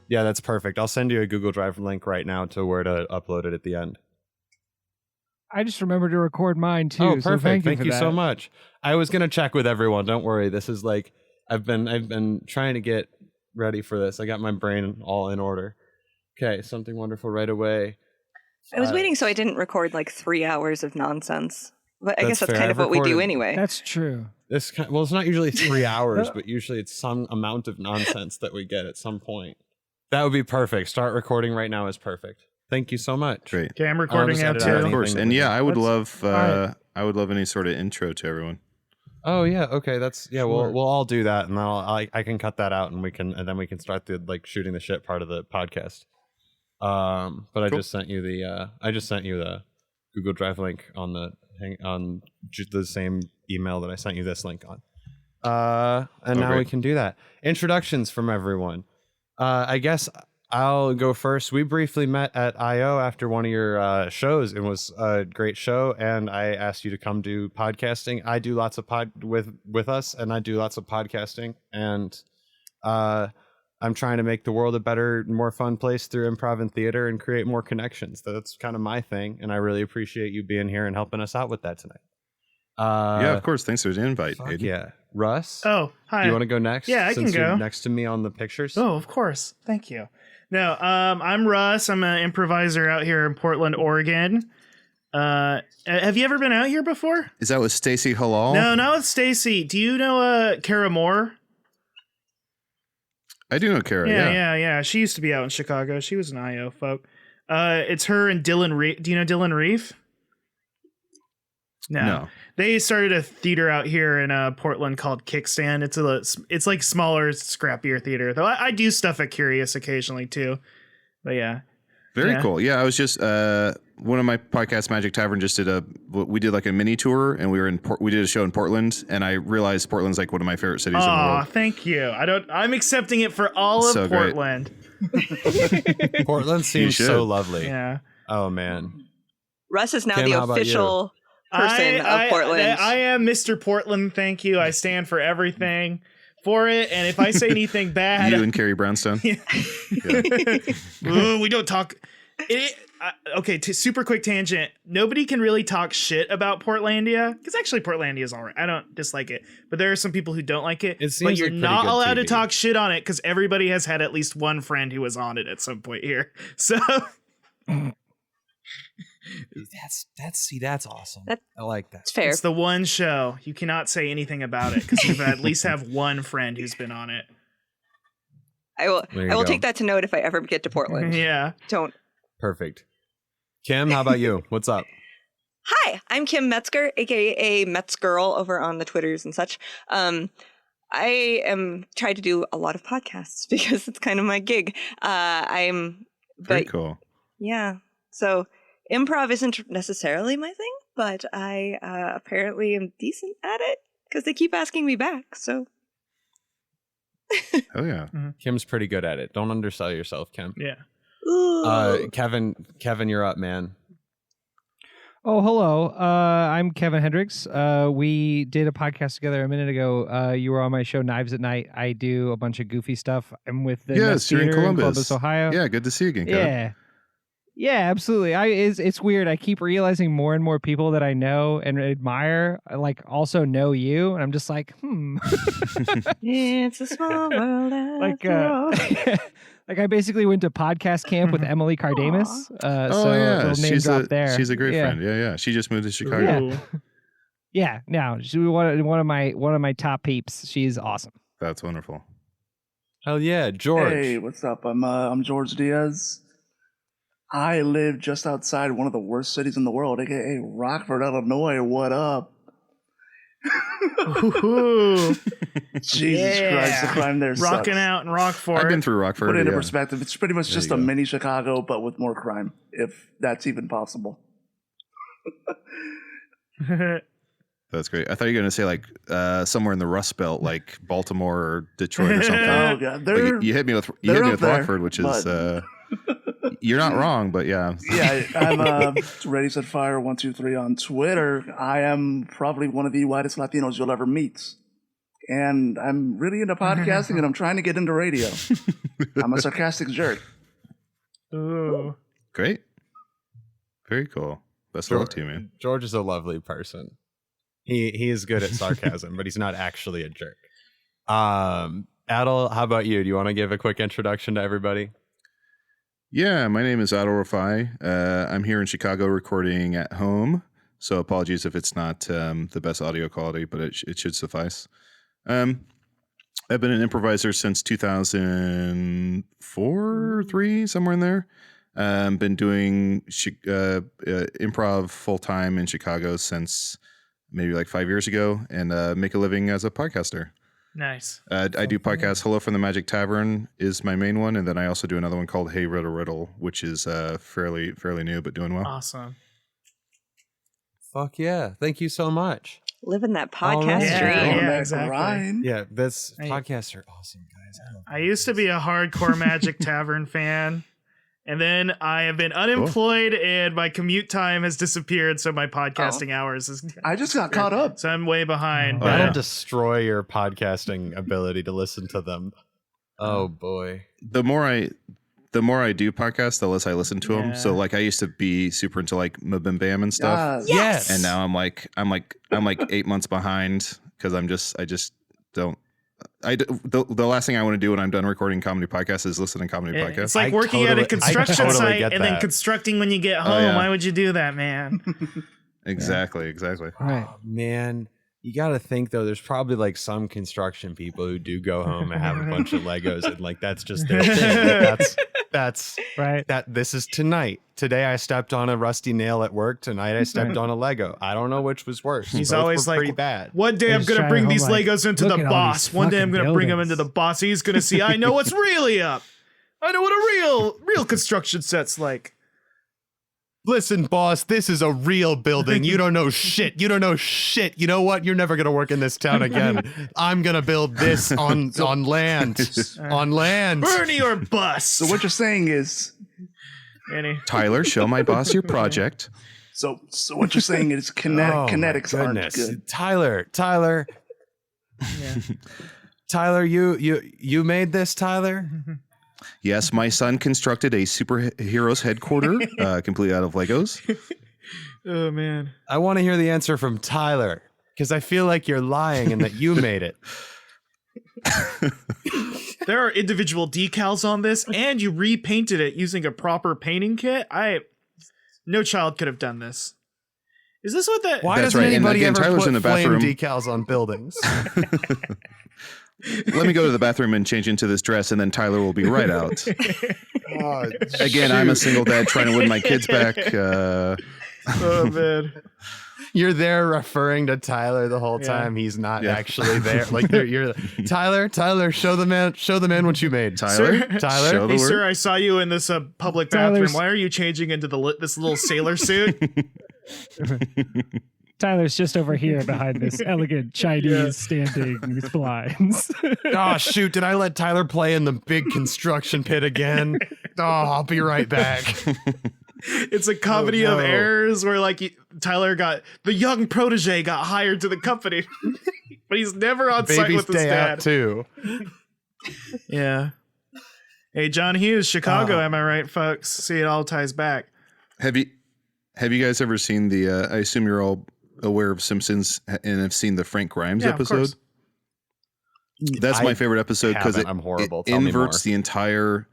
Yeah, that's perfect. I'll send you a Google Drive link right now to where to upload it at the end. I just remembered to record mine too. Oh, perfect. So thank you so much. I was gonna check with everyone. Don't worry. This is like I've been trying to get ready for this. I got my brain all in order. Okay, something wonderful right away. I was waiting so I didn't record like 3 hours of nonsense. But I guess that's fair. kind of what we do anyway. That's true. It's not usually 3 hours, but usually it's some amount of nonsense that we get at some point. That would be perfect. Start recording right now is perfect. Thank you so much. Great. Okay, I'm recording now too. Of course. And yeah, I would love any sort of intro to everyone. Oh yeah, okay. That's Sure. We'll all do that, and I can cut that out, and then we can start the like shooting the shit part of the podcast. But cool. I just sent you the Google Drive link on the same email that I sent you this link on. And now we can do that. Introductions from everyone. I guess I'll go first. We briefly met at I.O. after one of your shows. It was a great show, and I asked you to come do podcasting. I do lots of with us, and I do lots of podcasting, and I'm trying to make the world a better, more fun place through improv and theater and create more connections. That's kind of my thing, and I really appreciate you being here and helping us out with that tonight. Yeah, of course. Thanks for the invite, Aiden. Yeah. Russ? Oh, hi. Do you want to go next? Yeah, I since can go. You're next to me on the pictures. Oh, of course. Thank you. No, I'm Russ. I'm an improviser out here in Portland, Oregon. Have you ever been out here before? Is that with Stacy Halal? No, not with Stacy. Do you know Kara Moore? I do know Kara. Yeah. She used to be out in Chicago. She was an IO folk. It's her and Dylan Reef. Do you know Dylan Reef? No. They started a theater out here in Portland called Kickstand. It's like smaller, scrappier theater. Though I do stuff at Curious occasionally too. But yeah. Very cool. Yeah, I was just one of my podcasts, Magic Tavern, just we did like a mini tour, and we did a show in Portland, and I realized Portland's like one of my favorite cities in the world. Oh, thank you. I'm accepting it for all of so Portland. Portland seems so lovely. Yeah. Oh man. Russ is now Kim, the how about official person of Portland. I am Mr. Portland. Thank you. I stand for everything for it. And if I say anything bad, you and Carrie Brownstone. Ooh, we don't talk. Okay, super quick tangent. Nobody can really talk shit about Portlandia because actually Portlandia is all right. I don't dislike it, but there are some people who don't like it. But you're not allowed to talk shit on it because everybody has had at least one friend who was on it at some point here. So. That's awesome. I like that. It's fair. It's the one show you cannot say anything about it because you at least have one friend who's been on it. I will take that to note if I ever get to Portland. Yeah. Don't. Perfect. Kim, how about you? What's up? Hi, I'm Kim Metzger, aka Metz Girl over on the Twitters and such. I am trying to do a lot of podcasts because it's kind of my gig. Very cool. Yeah. So improv isn't necessarily my thing, but I apparently am decent at it because they keep asking me back. So. Oh yeah. Kim's pretty good at it. Don't undersell yourself, Kim. Yeah. Kevin, you're up, man. Oh, hello. I'm Kevin Hendrix. We did a podcast together a minute ago. You were on my show, Knives at Night. I do a bunch of goofy stuff. I'm with the you're in Columbus, Ohio. Yeah, good to see you again, Kevin. Yeah, absolutely. It's weird. I keep realizing more and more people that I know and admire, like, also know you, and I'm just like, It's a small world after all. Like I basically went to podcast camp with Emily Cardamus. She's a great friend. Yeah. She just moved to Chicago. Yeah. Now she's one of my top peeps. She's awesome. That's wonderful. Hell yeah, George. Hey, what's up? I'm George Diaz. I live just outside one of the worst cities in the world, aka Rockford, Illinois. What up? Jesus Christ, the crime there sucks. Rocking out in Rockford. I've been through Rockford. Put it into perspective, it's pretty much just a mini Chicago, but with more crime, if that's even possible. That's great. I thought you were going to say like somewhere in the Rust Belt, like Baltimore or Detroit or something. Oh god, you hit me with Rockford, which is you're not wrong, but yeah. Yeah, I'm Ready Set Fire 123 on Twitter. I am probably one of the whitest Latinos you'll ever meet, and I'm really into podcasting, and I'm trying to get into radio. I'm a sarcastic jerk. Ooh. Great. Very cool. Best of luck to you, man. George is a lovely person. He is good at sarcasm, but he's not actually a jerk. Adal, how about you? Do you want to give a quick introduction to everybody? Yeah, my name is Adal Rifai. I'm here in Chicago recording at home, so apologies if it's not the best audio quality, but it should suffice. I've been an improviser since 2004, 3, somewhere in there. Been doing improv full-time in Chicago since maybe like 5 years ago, and make a living as a podcaster. Nice. I do podcasts. Hello from the Magic Tavern is my main one, and then I also do another one called Hey Riddle Riddle, which is fairly new but doing well. Awesome. Fuck yeah! Thank you so much. Living that All podcast right. dream. Yeah, exactly. Grind. Yeah, this podcasts are awesome, guys. I used to be a hardcore Magic Tavern fan, and then I have been unemployed, and my commute time has disappeared, so my podcasting hours is. I just got caught up. So I'm way behind. That'll destroy your podcasting ability to listen to them. Oh boy. The more I do podcasts, the less I listen to them. So like I used to be super into like Mabim Bam and stuff. Yes. And now I'm like 8 months behind because I just don't. The last thing I want to do when I'm done recording comedy podcasts is listen to comedy podcasts. It's like working at a construction site and then constructing when you get home. yeah. Why would you do that, man? Exactly. Right. Oh, man, you got to think though. There's probably like some construction people who do go home and have a bunch of Legos, and like that's just their thing. That's Right. This is tonight. Today I stepped on a rusty nail at work. Tonight I stepped on a Lego. I don't know which was worse. He's Both always were like, pretty bad. one day I'm Just going to bring driving these home like, Legos into look the at all boss. these One day I'm fucking going to bring them buildings. into the boss. He's going to see, I know what's really up. I know what a real construction set's like. Listen, boss, this is a real building. You don't know shit. You don't know shit. You know what? You're never gonna work in this town again. I'm gonna build this on land. On land. Bernie or bust. So what you're saying is, Annie. Tyler, show my boss your project. so what you're saying is Oh, my kinetics aren't goodness. good. Tyler, Yeah. Tyler, you made this, Tyler? Yes, my son constructed a superheroes headquarter completely out of Legos. Oh, man. I want to hear the answer from Tyler because I feel like you're lying and that you made it. There are individual decals on this, and you repainted it using a proper painting kit. No child could have done this. Is this what that? Why That's doesn't right. And anybody again, ever Tyler's put in the flame bathroom. decals on buildings? Let me go to the bathroom and change into this dress, and then Tyler will be right out. Oh, Again, I'm a single dad trying to win my kids back. Oh, man. You're there referring to Tyler the whole time. He's not actually there. Like you're Tyler, show the man what you made. Tyler, Tyler. show the Hey, word. sir, I saw you in this public Tyler's- bathroom. Why are you changing into this little sailor suit? Tyler's just over here behind this elegant Chinese standing blinds. Oh shoot! Did I let Tyler play in the big construction pit again? Oh, I'll be right back. It's a comedy of no. errors where Tyler the young protege got hired to the company, but he's never on site Baby's with his day dad. out too. Yeah. Hey, John Hughes, Chicago. Am I right, folks? See, it all ties back. Have you guys ever seen the? I assume you're all aware of Simpsons and have seen the Frank Grimes Yeah, of episode. course. That's my favorite episode because haven't. I'm horrible. it Tell me inverts the entire.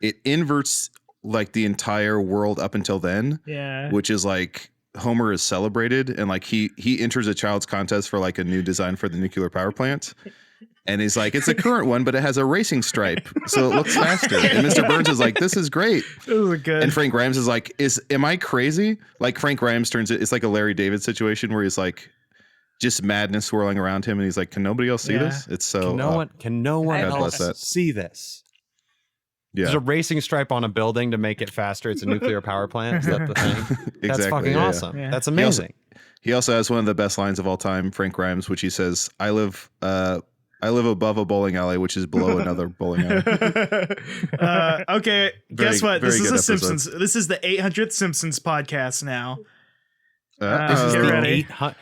It inverts like the entire world up until then, Yeah. which is like Homer is celebrated and like he enters a child's contest for like a new design for the nuclear power plant. And he's like, it's a current one, but it has a racing stripe, so it looks faster. And Mr. Burns is like, this is great. This is good. And Frank Grimes is like, am I crazy? Like Frank Grimes turns it, it's like a Larry David situation where he's like, just madness swirling around him, and he's like, can nobody else see Yeah. this? It's so Can no one God else bless that. see this? yeah, There's a racing stripe on a building to make it faster. It's a nuclear power plant. Is that the thing? exactly. That's fucking yeah, yeah. awesome. Yeah. That's amazing. He also has one of the best lines of all time, Frank Grimes, which he says, I live above a bowling alley, which is below another bowling alley. Okay, guess what? This very is good a Simpsons. This is the 800th Simpsons podcast now. This is Get the ready. 800.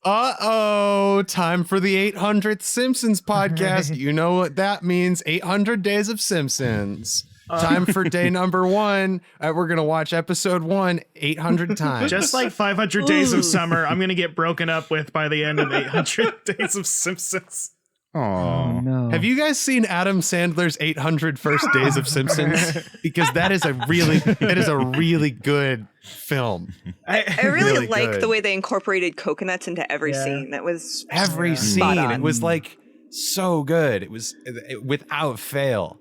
Uh-oh, time for the 800th Simpsons podcast. You know what that means. 800 days of Simpsons. Time for day number 1. We're going to watch episode 1 800 times. Just like 500 days of summer, I'm going to get broken up with by the end of 800 days of Simpsons. Oh no. Have you guys seen Adam Sandler's 800 First Days of Simpsons? Because that is a really good film. I really like the way they incorporated coconuts into every scene. That was every scene. It was like so good. It was without fail.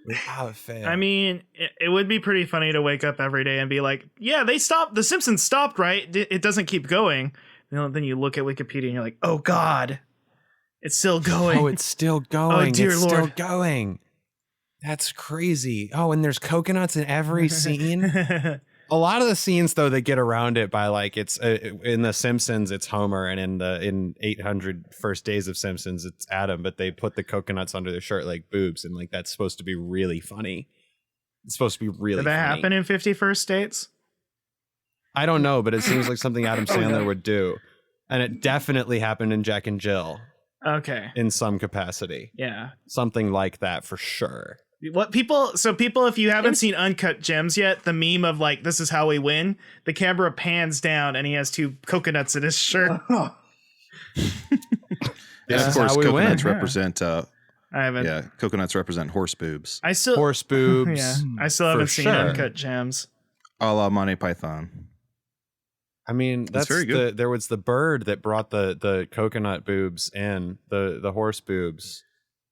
Without fail. I mean, it would be pretty funny to wake up every day and be like, yeah, they stopped. The Simpsons stopped, right? It doesn't keep going. Then you look at Wikipedia and you're like, oh God. It's still going. Oh, it's still going. Oh, dear it's Lord. Still going. That's crazy. Oh, and there's coconuts in every scene. A lot of the scenes, though, they get around it by like it's in The Simpsons, it's Homer, and in 800 First Days of Simpsons, it's Adam. But they put the coconuts under their shirt like boobs, and like that's supposed to be really funny. It's supposed to be really. Did that funny. happen in 51st Dates? I don't know, but it seems like something Adam Sandler would do, and it definitely happened in Jack and Jill. Okay. In some capacity. Yeah. Something like that for sure. People, if you haven't seen Uncut Gems yet, the meme of like, this is how we win, the camera pans down and he has 2 coconuts in his shirt. And of course, coconuts represent, I haven't. Yeah, coconuts represent horse boobs. Horse boobs. Yeah. I still haven't seen Uncut Gems. A la Monty Python. I mean, that's very good. There was the bird that brought the coconut boobs in, the horse boobs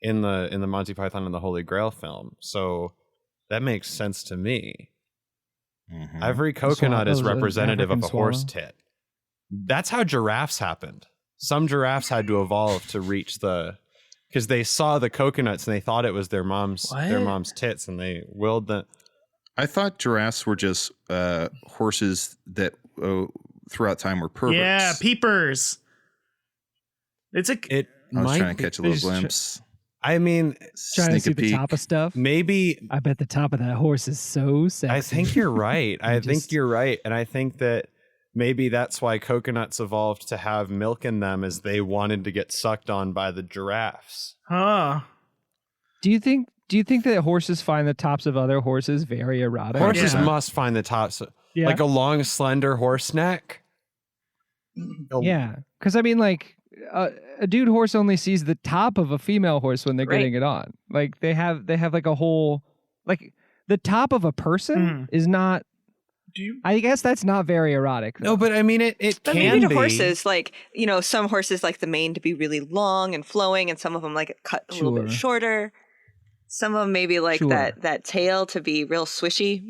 in the Monty Python and the Holy Grail film. So that makes sense to me. Mm-hmm. Every coconut is representative of a horse tit. That's how giraffes happened. Some giraffes had to evolve to reach because they saw the coconuts and they thought it was their mom's tits, and they willed the. I thought giraffes were just horses that throughout time were perverts. Yeah, peepers. I was trying to catch a little glimpse. I mean, trying to see the top of stuff. Maybe. I bet the top of that horse is so sexy. I think you're right. I think you're right. And I think that maybe that's why coconuts evolved to have milk in them, as they wanted to get sucked on by the giraffes. Huh. Do you think that horses find the tops of other horses very erotic? Horses must find the tops. Yeah. Like a long, slender horse neck. Yeah. Because I mean, like, a dude horse only sees the top of a female horse when they're getting it on. Like they have like a whole, like the top of a person is not. I guess that's not very erotic, though. No, but I mean it but can maybe be. to horses, like, some horses like the mane to be really long and flowing, and some of them like it cut a little bit shorter. Some of them maybe like that tail to be real swishy,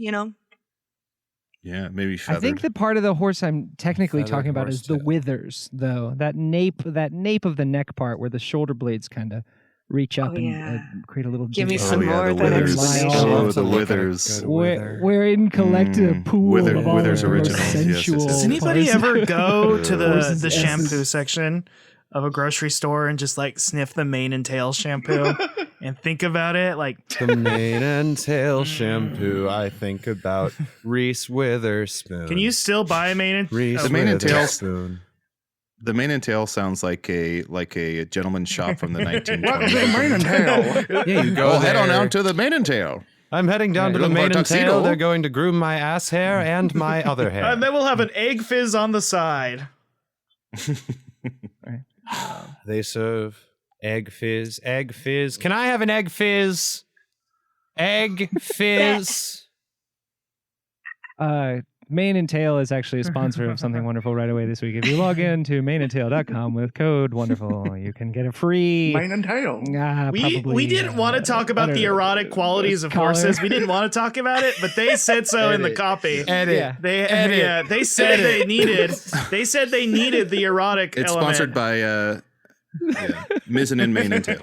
Yeah, maybe feathered. I think the part of the horse I'm technically talking about is the withers, though. That nape of the neck part where the shoulder blades kind of reach up and create a little. Give me some more of that explanation. The withers. Where Aiden collected a pool of all withers the most originals. sensual. Does anybody parts. ever go to the Horses' shampoo section of a grocery store and just like sniff the mane and tail shampoo and think about it? Like the mane and tail shampoo. I think about Reese Witherspoon. Can you still buy a mane and the mane and tail spoon? The mane and tail sounds like a gentleman's shop from the 1920s. Mane and tail. Yeah, you go. Head on out to the mane and tail. I'm heading down to the mane and tail. They're going to groom my ass hair and my other hair. And then we'll have an egg fizz on the side. They serve egg fizz. Egg fizz. Can I have an egg fizz? Egg fizz. Mane and Tail is actually a sponsor of Something Wonderful right away this week. If you log in to maneandtail.com with code WONDERFUL, you can get a free Mane and Tail. We didn't want to talk about the erotic qualities of horses. We didn't want to talk about it, but they said so in the copy. Edit. They said they needed the erotic It's element. sponsored by Mizzen and Mane and Tail.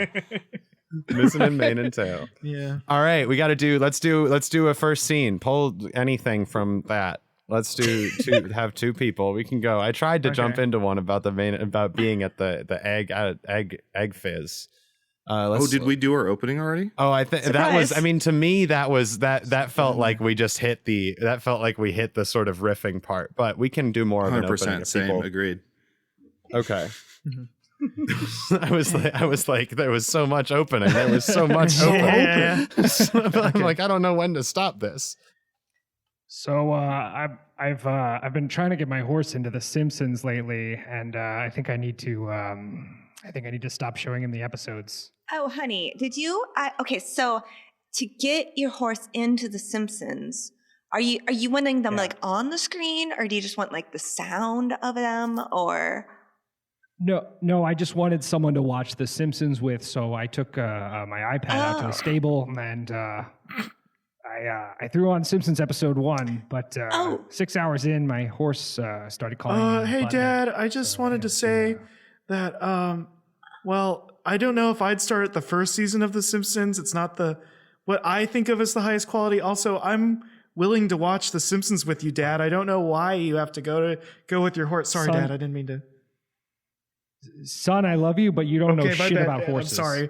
Missing in mane and tail. Yeah. All right, let's do a first scene. Pull anything from that. Let's have 2 people. We can go. I tried to jump into one about being at the egg fizz. Did we do our opening already? Oh, I think that was. I mean, to me, that felt like we just hit the. That felt like we hit the sort of riffing part. But we can do more of an opening. 100% same. Agreed. Okay. I was like, there was so much opening. There was so much opening. I'm like, I don't know when to stop this. So I've been trying to get my horse into The Simpsons lately, and I think I need to stop showing him the episodes. Oh, honey, did you? Okay, so to get your horse into The Simpsons, are you wanting them like on the screen, or do you just want like the sound of them, or? No, I just wanted someone to watch The Simpsons with, so I took my iPad out to the stable, and I threw on Simpsons episode 1, but 6 hours in, my horse started calling me. Hey, Dad, I just wanted to say that, well, I don't know if I'd start at the first season of The Simpsons. It's not what I think of as the highest quality. Also, I'm willing to watch The Simpsons with you, Dad. I don't know why you have to go with your horse. Sorry, Son, Dad, I didn't mean to. Son, I love you, but you don't know shit about horses. I'm sorry.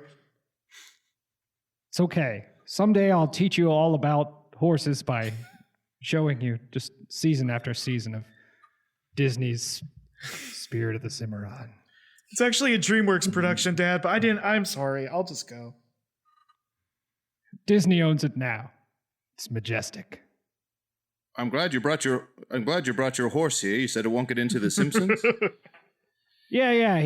It's okay. Someday I'll teach you all about horses by showing you just season after season of Disney's Spirit of the Cimarron. It's actually a DreamWorks production, Dad, but I'm sorry. I'll just go. Disney owns it now. It's majestic. I'm glad you brought your horse here. You said it won't get into The Simpsons. Yeah.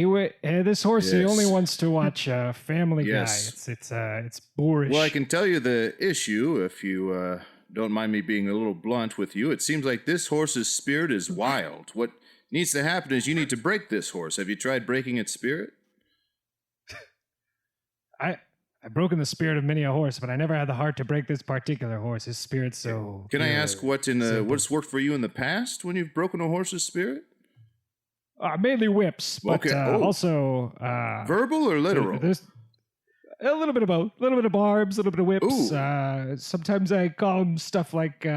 This horse, he only wants to watch Family Guy. It's boorish. Well, I can tell you the issue if you don't mind me being a little blunt with you. It seems like this horse's spirit is wild. What needs to happen is you need to break this horse. Have you tried breaking its spirit? I've broken the spirit of many a horse, but I never had the heart to break this particular horse. His spirit's so. Can I ask what's worked for you in the past when you've broken a horse's spirit? Mainly whips, but also verbal or literal. There's a little bit of both, a little bit of barbs, a little bit of whips. Sometimes I call them stuff like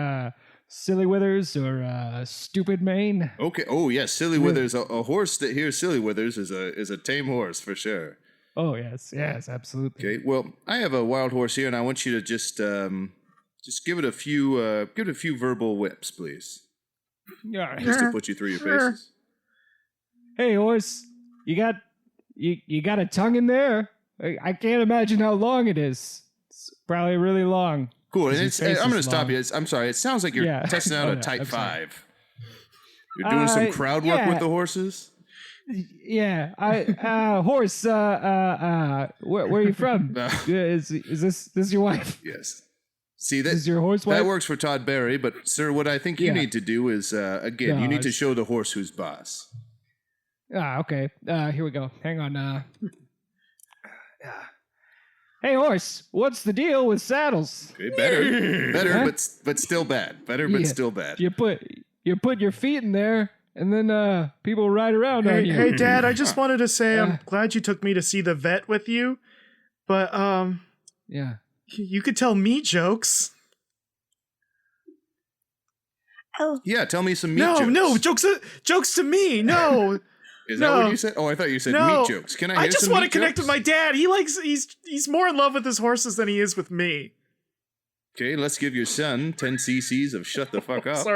silly withers or stupid mane. Okay. Oh yes, silly withers. A horse that hears silly withers is a tame horse for sure. Oh yes, absolutely. Okay. Well, I have a wild horse here, and I want you to just give it a few verbal whips, please. All right. Just to put you through your paces. Hey, horse, you got a tongue in there? I can't imagine how long it is. It's probably really long. Cool. And I'm going to stop you. I'm sorry. It sounds like you're testing out a type 5. You're doing some crowd work with the horses? Yeah. Horse, where are you from? Is this your wife? Yes. See, that is your horse wife? That works for Todd Barry, but sir, what I think you need to do is, you need to show the horse who's boss. Okay. Here we go. Hang on. Hey, horse, what's the deal with saddles? Okay, better, but still bad. Better, but still bad. You put your feet in there, and then people ride around on you. Hey, Dad, I just wanted to say I'm glad you took me to see the vet with you, but you could tell me jokes. Oh. Yeah, tell me some meat jokes. No, jokes to me. No. Is that what you said? Oh, I thought you said meat jokes. Can I hear just some want meat to connect jokes? with my dad. He's more in love with his horses than he is with me. Okay, let's give your son 10 cc's of shut the fuck up.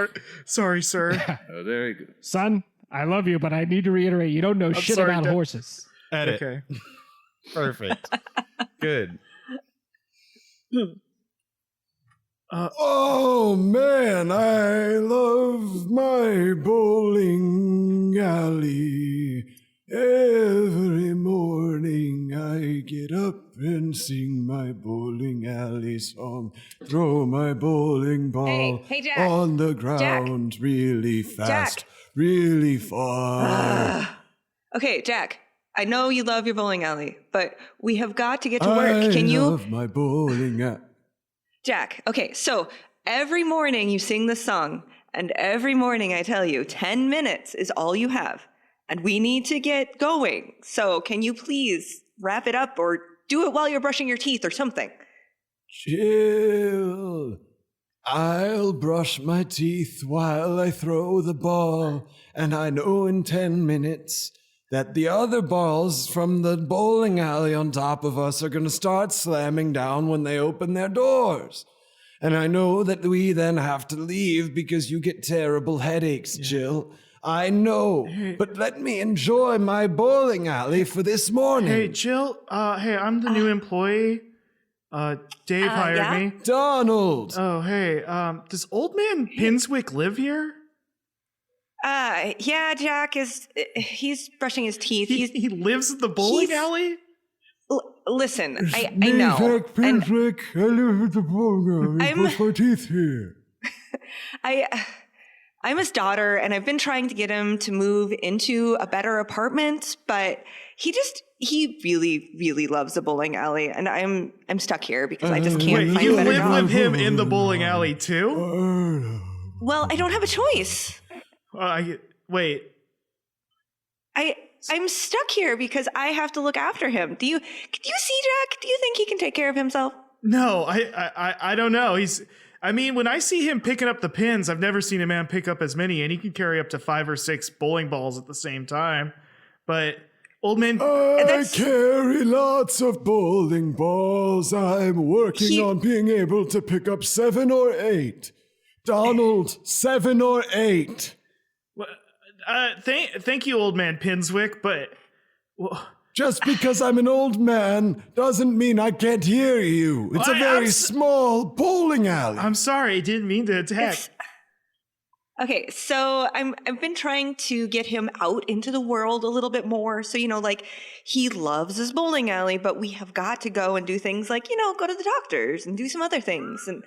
Sorry, sir. Oh, there you go. Son, I love you, but I need to reiterate, you don't know shit about horses. Edit. Okay. Perfect. Good. Oh man, I love my bowling alley. Every morning I get up and sing my bowling alley song. Throw my bowling ball Hey, Jack. on the ground really fast, really far. Okay, Jack. I know you love your bowling alley, but we have got to get to work. Can you? I love my bowling alley. Jack, okay, so every morning you sing this song, and every morning I tell you 10 minutes is all you have, and we need to get going. So can you please wrap it up or do it while you're brushing your teeth or something? Chill. I'll brush my teeth while I throw the ball, and I know in 10 minutes that the other balls from the bowling alley on top of us are going to start slamming down when they open their doors. And I know that we then have to leave because you get terrible headaches, Jill. I know, but let me enjoy my bowling alley for this morning. Hey, Jill. Hey, I'm the new employee. Dave hired me. Donald. Oh, hey. Does Old Man Pinswick live here? Yeah, Jack he's brushing his teeth. He lives in the bowling alley? Listen, I know. Jack Pinswick, I live at the bowling alley. I brush my teeth here. I'm his daughter, and I've been trying to get him to move into a better apartment, but he really, really loves the bowling alley, and I'm stuck here because I just can't find a better job. You live with him in the bowling alley too? Well, I don't have a choice. Wait. I'm stuck here because I have to look after him. Can you see Jack? Do you think he can take care of himself? No, I don't know. When I see him picking up the pins, I've never seen a man pick up as many, and he can carry up to 5 or 6 bowling balls at the same time. But Old Man, I carry lots of bowling balls. I'm working on being able to pick up 7 or 8. Donald, 7 or 8. Thank you, Old Man Pinswick, but just because I'm an old man doesn't mean I can't hear you. It's a very small bowling alley. I'm sorry, I didn't mean to attack. Okay, so I've been trying to get him out into the world a little bit more. So, he loves his bowling alley, but we have got to go and do things like, go to the doctors and do some other things. And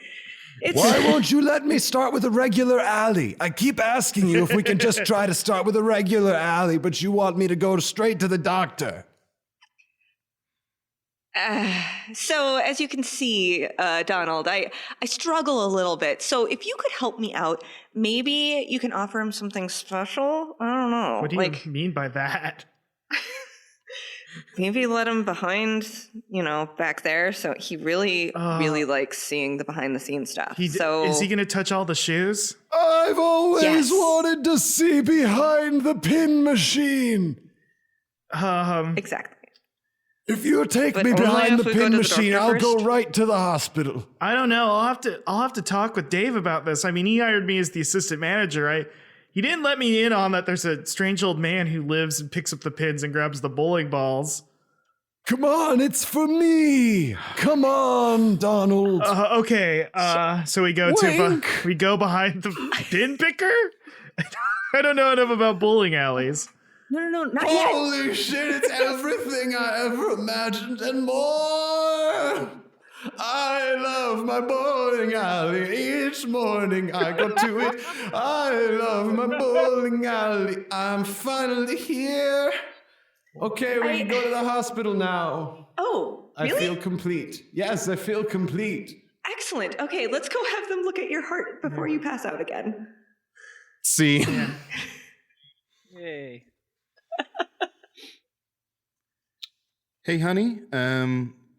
why won't you let me start with a regular alley? I keep asking you if we can just try to start with a regular alley, but you want me to go straight to the doctor. So as you can see, Donald, I struggle a little bit. So if you could help me out, maybe you can offer him something special. I don't know. What do you mean by that? Maybe let him behind, back there. So he really likes seeing the behind the scenes stuff. Is he going to touch all the shoes? I've always wanted to see behind the pin machine. Exactly. If you take me behind the pin machine, I'll go right to the hospital. I don't know. I'll have to talk with Dave about this. He hired me as the assistant manager. He didn't let me in on that there's a strange old man who lives and picks up the pins and grabs the bowling balls. Come on, it's for me. Come on, Donald. Okay. So we go behind the pin picker? I don't know enough about bowling alleys. No, not yet. Holy shit, it's everything I ever imagined and more. I love my bowling alley. Each morning I go to it. I love my bowling alley. I'm finally here. Okay, we can go to the hospital now. Oh, really? I feel complete. Yes, I feel complete. Excellent. Okay, let's go have them look at your heart before you pass out again. See. Yeah. Yay. Hey, honey.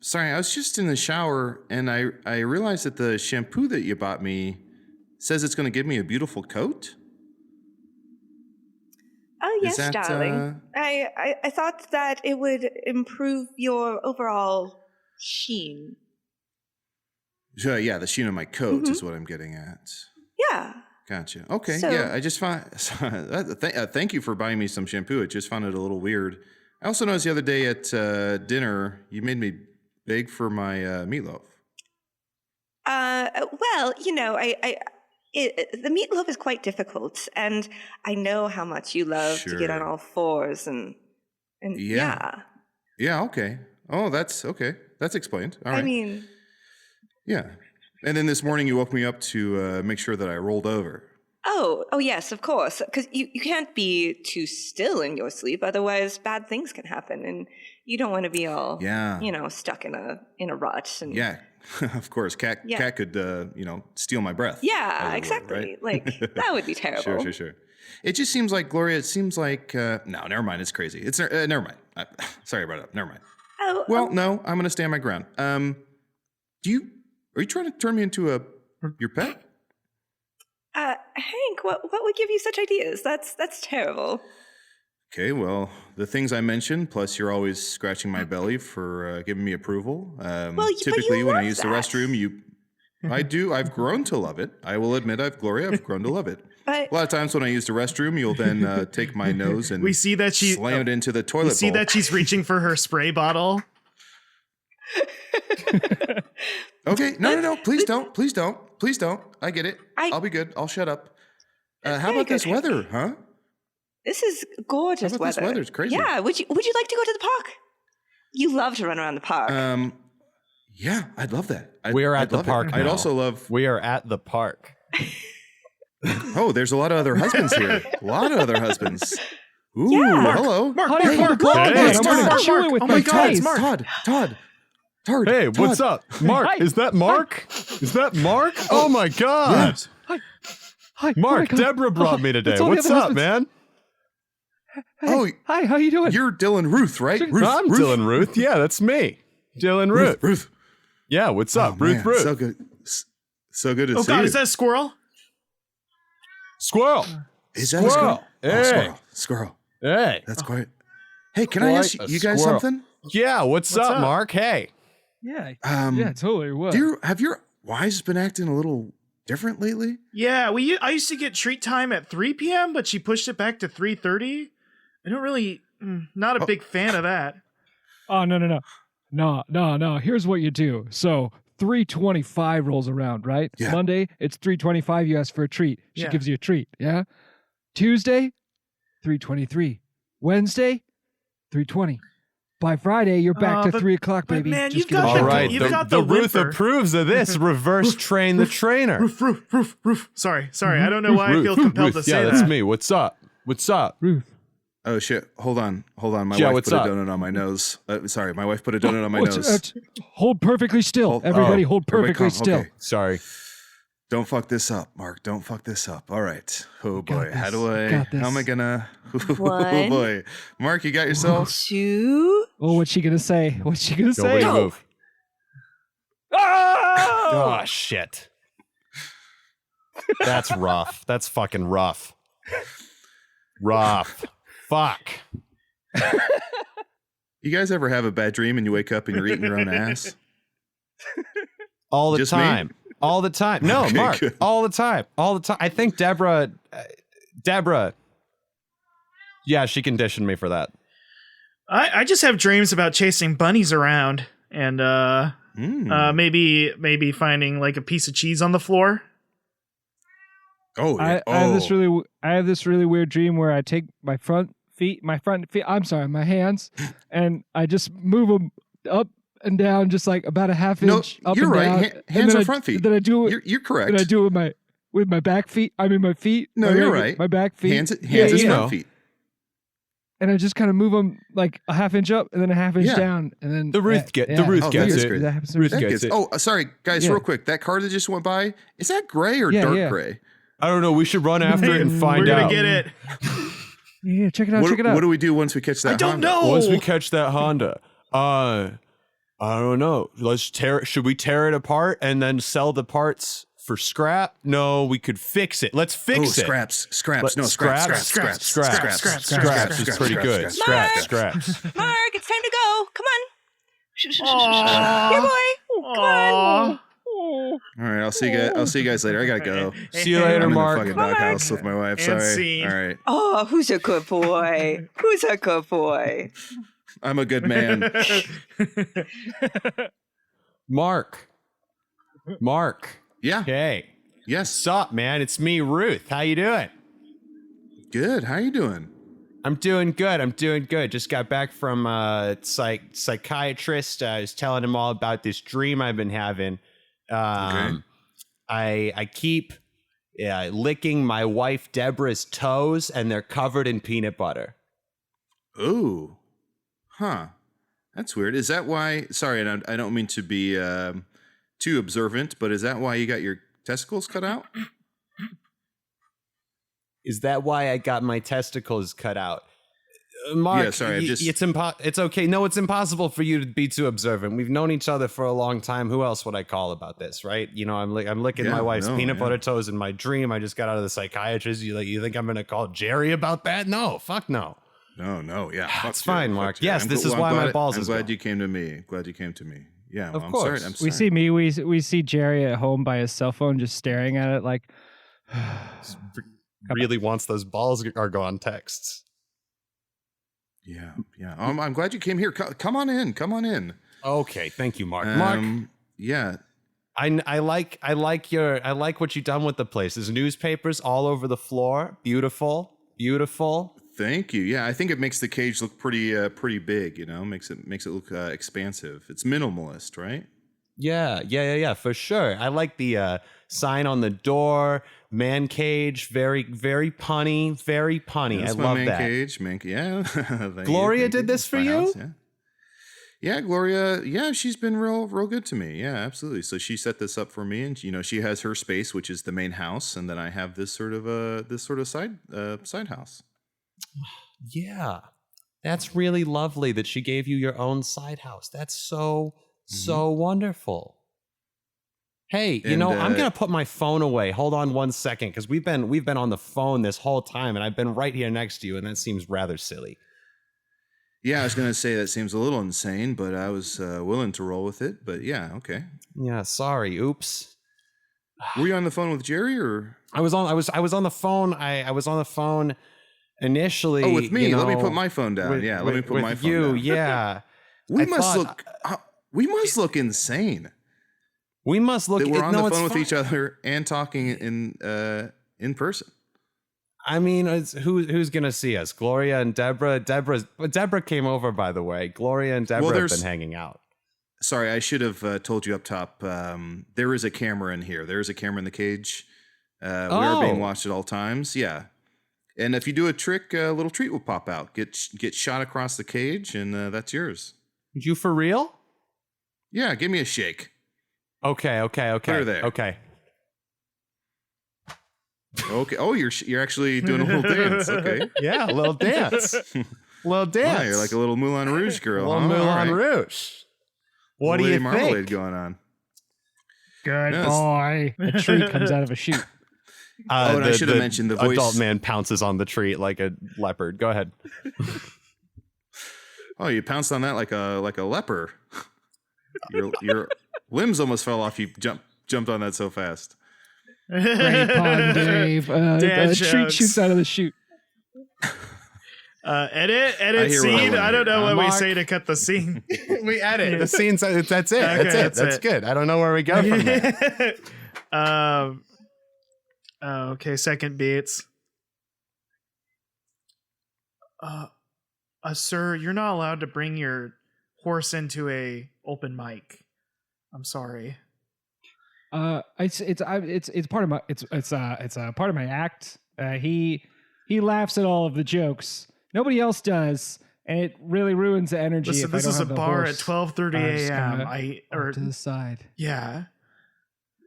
Sorry, I was just in the shower and I realized that the shampoo that you bought me says it's going to give me a beautiful coat. Oh, yes, darling. I thought that it would improve your overall sheen. Sure, yeah, the sheen of my coat is what I'm getting at. Yeah. Gotcha. Okay, yeah, I just found... thank you for buying me some shampoo. I just found it a little weird. I also noticed the other day at dinner, you made me beg for my meatloaf. Well, the meatloaf is quite difficult, and I know how much you love to get on all fours, and yeah. Yeah, okay. Oh, that's okay. That's explained. All right. Yeah. And then this morning you woke me up to make sure that I rolled over. Oh yes, of course. Because you can't be too still in your sleep, otherwise bad things can happen, and you don't want to be all stuck in a rut. And yeah, of course, cat could steal my breath. Yeah, exactly. Right? That would be terrible. Sure. It just seems like, Gloria. It seems like no, never mind. It's crazy. It's never mind. Sorry about it. Never mind. No, I'm gonna stand my ground. Are you trying to turn me into your pet? Hank, what would give you such ideas? That's terrible. Okay, well, the things I mentioned, plus you're always scratching my belly for giving me approval. Typically, when I use the restroom, you... I do. I've grown to love it. I will admit, I've grown to love it. But A lot of times when I use the restroom, you'll then take my nose and we see that she slam it into the toilet We see bowl. that she's reaching for her spray bottle. Okay, no, please don't. I get it. I- I'll be good. I'll shut up. How about this weather, huh? this is gorgeous How about this weather. weather? It's crazy. Yeah. Would you like to go to the park? You love to run around the park. Yeah, I'd love that. We are at I'd the love park it. I'd now. also love. We are at the park. Oh, there's a lot of other husbands here. A lot of other husbands. Ooh, Yeah. hello. Mark, Hey, Mark, Mark, Hey, man, it's I'm gonna Mark, chew it Mark. with Oh my my God, face. it's Todd. Hey, what's Todd. up? Mark, Hi. is that Mark? Is that Mark? Oh my God. Yes. Hi, Mark, oh my God. Deborah brought me today. It's all the What's other up, husbands. man? Oh, Hi, how you doing? you're Dylan Ruth, right? Ruth, I'm Ruth. Dylan Ruth. Yeah, that's me. Dylan Ruth. Ruth. Yeah, what's up? Oh, Ruth man, Ruth. So good. So good to Oh see God, you. is that a squirrel? Squirrel. Is that a Squirrel. squirrel? Hey. Oh, squirrel. Hey. That's quite. Hey, can I Quite ask a you guys squirrel. something? Yeah, what's What's up, up? Mark? Hey. yeah, Um, yeah, totally. What? have your wives been acting a little different lately? Yeah, I used to get treat time at 3 p.m., but she pushed it back to 3:30. I don't really, not a big fan of that. Oh no. Here's what you do. So 3:25 rolls around, right? Yeah. Monday, it's 3:25. You ask for a treat. She Yeah. gives you a treat. Yeah. Tuesday, 3:23. Wednesday, 3:20. By Friday, you're back to but- 3 o'clock, but baby. man, Just you've give it got a All the- shot. right. you've The, got the the Ruth whimper. approves of this. Reverse train the trainer. Roof. Sorry. I don't know why I feel Ruth, compelled Ruth, to say yeah, that. that's me. What's up? What's up? Ruth. Oh shit! Hold on. My Yeah, wife what's put up? a donut on my nose. Sorry, my wife put a donut on my Oh, nose. hold perfectly still. Everybody hold Everybody perfectly calm. still. Okay. Sorry. Don't fuck this up, Mark. Don't fuck this up. All right. Oh got boy. How this. do I? Got How am I this. gonna? Oh One. boy. Mark, you got yourself. 2. Oh, what's she gonna say? What's she gonna say? Nobody Go. move. Oh! Oh, shit. That's rough. That's fucking rough. Rough. Fuck. You guys ever have a bad dream and you wake up and you're eating your own ass? All the Just me? time. All the time. No, Okay, Mark. good. All the time. All the time. I think Deborah. Yeah, she conditioned me for that. I just have dreams about chasing bunnies around and maybe finding like a piece of cheese on the floor. Oh, I have this really weird dream where I take my hands, and I just move them up and down, just like about a half No, inch up you're and right. down. Hands and then are I- front feet. Then I do it. You're correct. Then I do it with my back feet. I mean my feet. No, my you're leg- right. My back feet. Hands is you front know. feet. And I just kind of move them like a half inch up and then a half inch Yeah. down, and then The Ruth gets it. Oh, Gets that's it. great. That happens to Ruth me. That gets gets- it. Oh, sorry, guys, Yeah. real quick. That car that just went by, is that gray or Yeah, dark yeah. gray? I don't know. We should run after it and We're find gonna out. get it. Yeah, check it out. check it out. What do we do once we catch that I don't Honda? know. Once we catch that Honda, I don't know. Should we tear it apart and then sell the parts for scrap? No, we could fix it. Let's fix it. Scraps. Let- No, scraps. It's pretty good. Mark. Scraps. Mark, it's time to go. Come on. Aw. Here, boy. Come on. All right, I'll see you guys later. I gotta go. See you later, I'm in the Mark. fucking Bye, Mark. doghouse with my wife. And Sorry. scene. All right, Oh, who's a good boy? Who's a good boy? I'm a good man. Mark. Yeah. Hey. Yes. Sup, man? It's me, Ruth. How you doing? Good. How you doing? I'm doing good. Just got back from psychiatrist. I was telling him all about this dream I've been having. I keep licking my wife Deborah's toes, and they're covered in peanut butter. Ooh. Huh. That's weird. Is that why? Sorry, and I don't mean to be too observant, but is that why you got your testicles cut out? Is that why I got my testicles cut out? Mark, Yeah, sorry, it's okay. No, it's impossible for you to be too observant. We've known each other for a long time. Who else would I call about this, right? You know, I'm licking my wife's peanut butter toes in my dream. I just got out of the psychiatrist. You think I'm gonna call Jerry about that? No, fuck no. No, yeah. It's fine, Mark. Yes, this is why my balls I'm is glad gone. you came to me. Glad you came to me. Yeah, Of well, course. I'm sorry. We see Jerry at home by his cell phone just staring at it like Really wants those balls are gone texts. Yeah. I'm glad you came here. Come on in. Okay, thank you, Mark. Mark. Yeah. I like what you've done with the place. There's newspapers all over the floor. Beautiful. Thank you. Yeah, I think it makes the cage look pretty big. Makes it look expansive. It's minimalist, right? Yeah, for sure. I like the sign on the door. Man cage, very punny, very punny. That's I my love man that. Cage, yeah. Gloria did this for you? House, yeah. Yeah, Gloria. Yeah, she's been real good to me. Yeah, absolutely. So she set this up for me, and she has her space, which is the main house, and then I have this sort of side house. Yeah, that's really lovely that she gave you your own side house. That's so wonderful. Hey, I'm gonna put my phone away. Hold on 1 second, because we've been on the phone this whole time, and I've been right here next to you, and that seems rather silly. Yeah, I was going to say that seems a little insane, but I was willing to roll with it. But yeah, okay. Yeah, sorry. Oops. Were you on the phone with Jerry, or? I was on the phone. I was on the phone initially. Oh, with me. Let me put my phone down. Let me put my phone down. Yeah. We must look insane. We must look. That we're on the phone with each other and talking in person. I mean, who's gonna see us? Gloria and Deborah. Deborah came over, by the way. Gloria and Deborah have been hanging out. Sorry, I should have told you up top. There is a camera in here. There is a camera in the cage. We are being watched at all times. Yeah, and if you do a trick, a little treat will pop out. Get shot across the cage, and that's yours. You for real? Yeah, give me a shake. Okay. Clear there. Okay. Okay. Oh, you're actually doing a little dance. Okay. Yeah, a little dance. Wow, you're like a little Moulin Rouge girl. A little Moulin Rouge. What do you Marmalade think? Going on? Good boy. A tree comes out of a chute. And I should have mentioned the voice. Adult man pounces on the tree like a leopard. Go ahead. Oh, you pounced on that like a leper. Your limbs almost fell off. You jumped on that so fast. Great pun, Dave. A tree shoots out of the chute. Edit scene. I don't know what we say to cut the scene. We edit the scenes. That's it. Okay, that's good. I don't know where we go from there. Okay, second beats. Sir, you're not allowed to bring your horse into a open mic. I'm sorry. It's part of my it's part of my act. He laughs at all of the jokes. Nobody else does, and it really ruins the energy. Listen, this is a bar at 12:30 a.m. Or to the side. Yeah.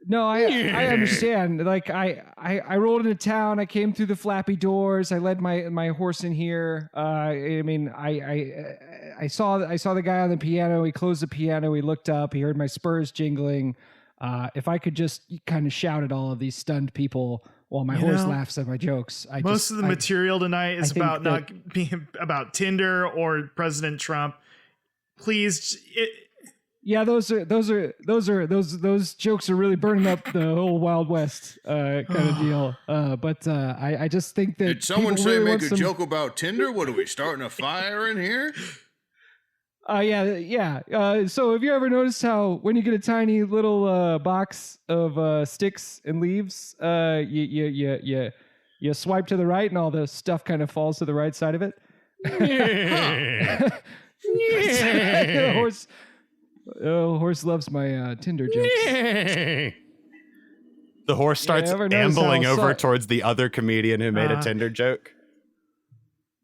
No, I understand. Like I rolled into town. I came through the flappy doors. I led my horse in here. I mean, I saw the guy on the piano. He closed the piano. He looked up. He heard my spurs jingling. If I could just kind of shout at all of these stunned people while my horse laughs at my jokes. Most of the material tonight is about not being about Tinder or President Trump. Please. Yeah, those jokes are really burning up the whole Wild West kind of deal. But I just think that did someone say really make a joke about Tinder? What are we starting a fire in here? Yeah. So have you ever noticed how when you get a tiny little box of sticks and leaves, you swipe to the right and all the stuff kind of falls to the right side of it? The horse loves my Tinder jokes. The horse starts ambling over towards the other comedian who made a Tinder joke.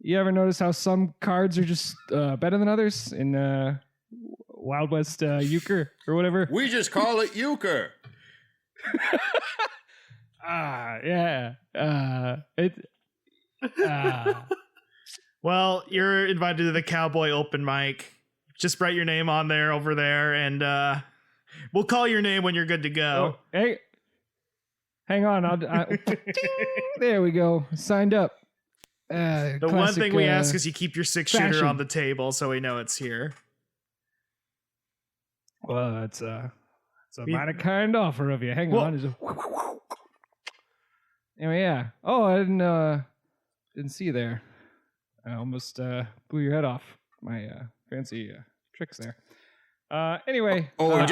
You ever notice how some cards are just better than others in Wild West euchre or whatever? We just call it euchre. Yeah. Well, you're invited to the Cowboy open mic. Just write your name on there over there, and we'll call your name when you're good to go. Oh, hey, hang on. There we go. Signed up. The one thing we ask is you keep your 6-shooter on the table so we know it's here. Well, it's a mighty kind offer of you. Hang on. Anyway, yeah. Oh, I didn't see you there. I almost blew your head off. My fancy tricks there. Anyway. Sorry.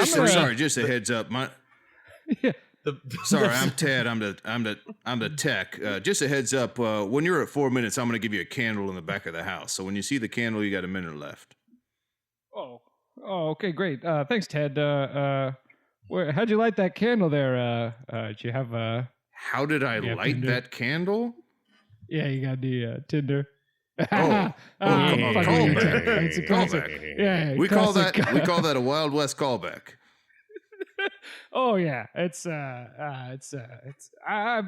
Just a heads up. Yeah. Sorry, I'm Ted. I'm the tech. Just a heads up. When you're at 4 minutes, I'm going to give you a candle in the back of the house. So when you see the candle, you got a minute left. Oh, okay, great. Thanks, Ted. How'd you light that candle there? Did you have How did I light that candle? Yeah, you got the Tinder. Callback. Yeah, we call that a Wild West callback. Oh yeah, it's I've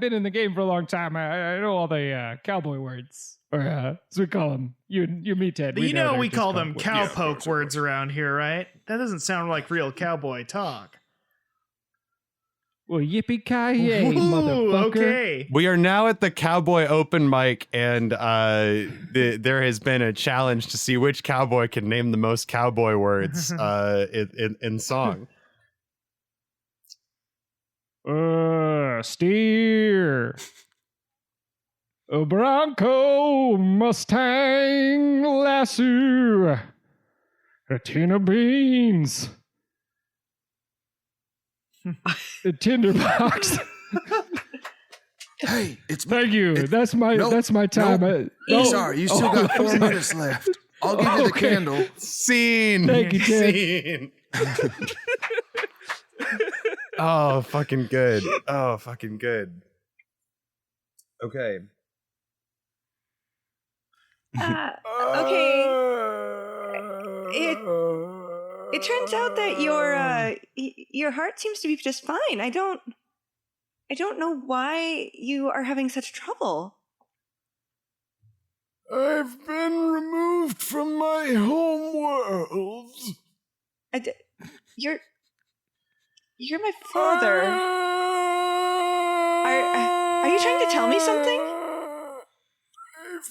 been in the game for a long time. I know all the cowboy words, or as we call them. You me, Ted. We call them cowpoke words around here, right? That doesn't sound like real cowboy talk. Well, yippee-ki-yay, motherfucker. Okay. We are now at the cowboy open mic, and there has been a challenge to see which cowboy can name the most cowboy words in song. Steer. A Bronco, Mustang, lasso, a tin of beans. The tinderbox. Hey, thank you. That's my time. Sorry, you still got 4 minutes left. I'll give you the candle. Scene. Thank you, Ted. Scene. Oh, fucking good. Oh, fucking good. Okay. Okay. It turns out that your heart seems to be just fine. I don't know why you are having such trouble. I've been removed from my home world. You're my father. Are you trying to tell me something?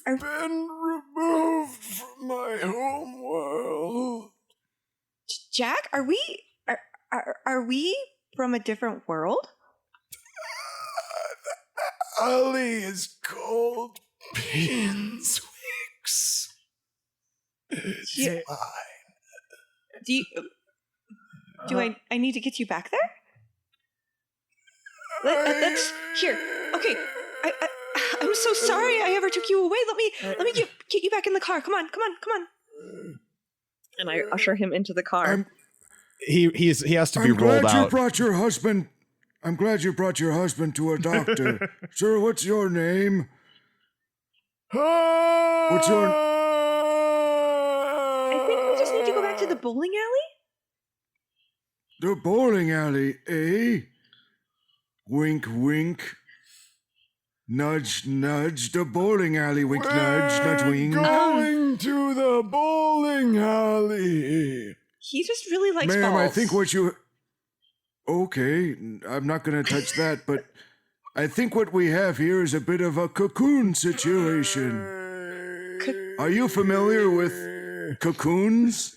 I've been removed from my home world. Jack, are we from a different world? The alley is called Pinswicks. It's fine. Do I need to get you back there? Let's here. Okay. I'm so sorry I ever took you away. Let me get you back in the car. Come on. And I usher him into the car. He has to be rolled out. I'm glad you brought your husband to a doctor. Sir, what's your name? I think we just need to go back to the bowling alley. The bowling alley, eh? Wink, wink. Nudge, nudge. The bowling alley. Wink, nudge, wink. Going to the bowling alley. He just really likes Ma'am, balls. I think what you... Okay, I'm not going to touch that, but I think what we have here is a bit of a cocoon situation. Are you familiar with cocoons?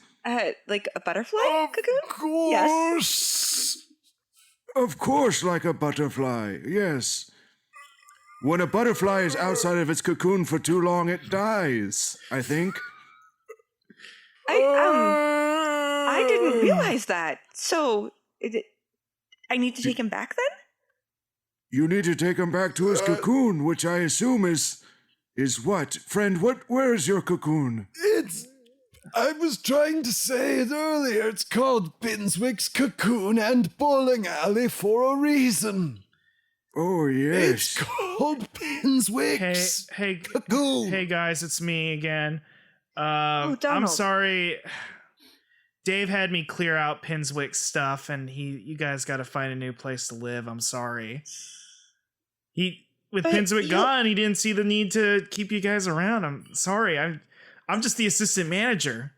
Like a butterfly cocoon? Yes. Of course, like a butterfly, yes. When a butterfly is outside of its cocoon for too long, it dies, I think. I didn't realize that. So, I need to take him back then? You need to take him back to his cocoon, which I assume is what? Friend, where is your cocoon? I was trying to say it earlier. It's called Pinswick's Cocoon and Bowling Alley for a reason. Oh, yes. It's called Pinswick's Cocoon. Hey, guys, it's me again. Donald. I'm sorry. Dave had me clear out Pinswick's stuff, and you guys got to find a new place to live. I'm sorry. With Pinswick gone, he didn't see the need to keep you guys around. I'm sorry. I'm just the assistant manager.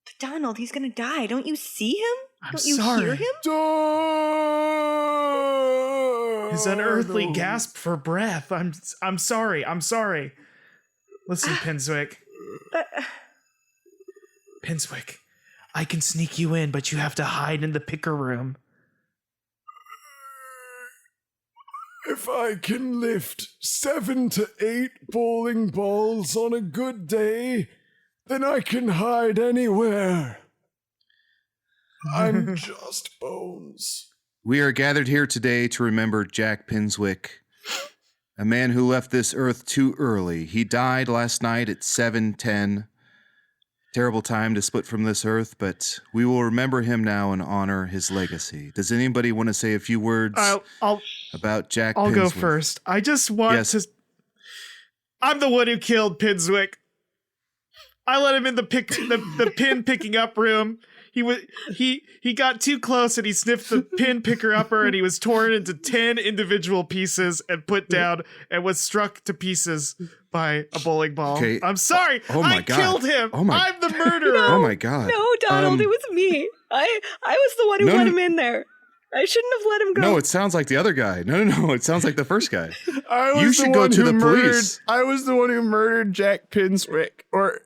But Donald, he's gonna die. Don't you see him? Don't you hear him? His unearthly gasp for breath. I'm sorry. Listen, Pinswick. Pinswick, I can sneak you in, but you have to hide in the picker room. If I can lift 7 to 8 bowling balls on a good day, then I can hide anywhere. I'm just bones. We are gathered here today to remember Jack Pinswick, a man who left this earth too early. He died last night at 7:10. Terrible time to split from this earth, but we will remember him now and honor his legacy. Does anybody want to say a few words about Jack Pinswick? I'll go first. I just want to... I'm the one who killed Pinswick. I let him in the pin picking up room. He got too close and he sniffed the pin picker upper and he was torn into 10 individual pieces and put down and was struck to pieces by a bowling ball. Okay. I'm sorry. Oh my I God. killed him. I'm the murderer. No, oh my God. No, Donald, it was me. I was the one who let him in there. I shouldn't have let him go. No, it sounds like the other guy. No. It sounds like the first guy. You should go to the police. I was the one who murdered Jack Pinswick, or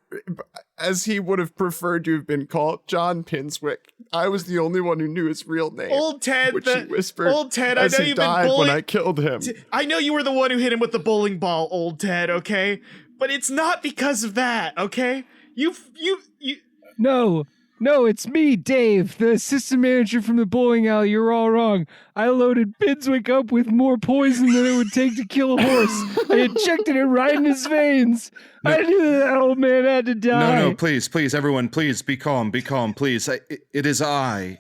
as he would have preferred to have been called, John Pinswick. I was the only one who knew his real name. Old Ted, which he whispered Old Ted, as I know he you've been died bullying. when I killed him. I know you were the one who hit him with the bowling ball, Old Ted. Okay, but it's not because of that. Okay, you. No, it's me, Dave, the assistant manager from the bowling alley. You're all wrong. I loaded Pinswick up with more poison than it would take to kill a horse. I injected it right in his veins. No. I knew that old man had to die. No, please, everyone, please be calm, please. It is I,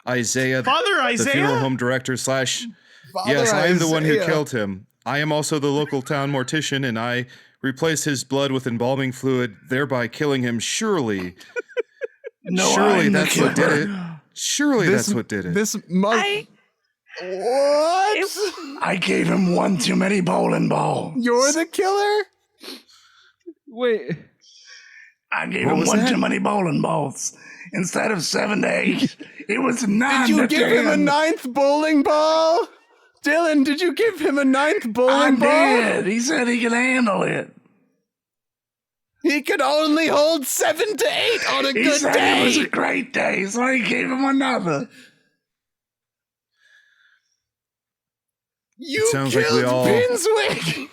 Isaiah, Father Isaiah, the funeral home director / Yes, I am the one who killed him. I am also the local town mortician, and I replaced his blood with embalming fluid, thereby killing him. Surely that's what did it. Surely that's what did it. I gave him one too many bowling balls. You're the killer? Wait. I gave him one too many bowling balls. Instead of 7 to 8, it was 9 to 10. Did you give him a 9th bowling ball? Dylan, did you give him a 9th bowling ball? I did. He said he could handle it. He could only hold 7 to 8 on a good day. He said it was a great day, so he gave him another. You killed Pinswick!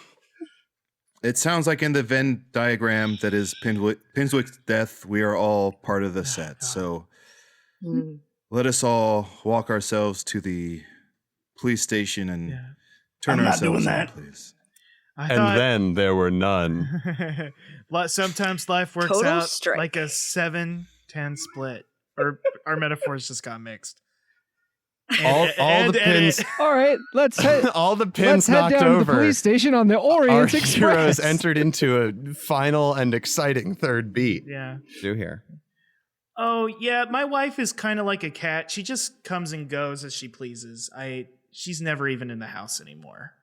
It sounds like in the Venn diagram that is Pinswick's death, we are all part of the set. So let us all walk ourselves to the police station and turn ourselves in, please. Then there were none. Sometimes life works Total out strike. like a 7-10 split. Or our metaphors just got mixed. All the pins. All right, let's head. All the pins knocked knocked over. over. To the police station on the Orient Our Express. heroes entered into a final and exciting third beat. Yeah. Do here. Oh yeah, my wife is kind of like a cat. She just comes and goes as she pleases. She's never even in the house anymore.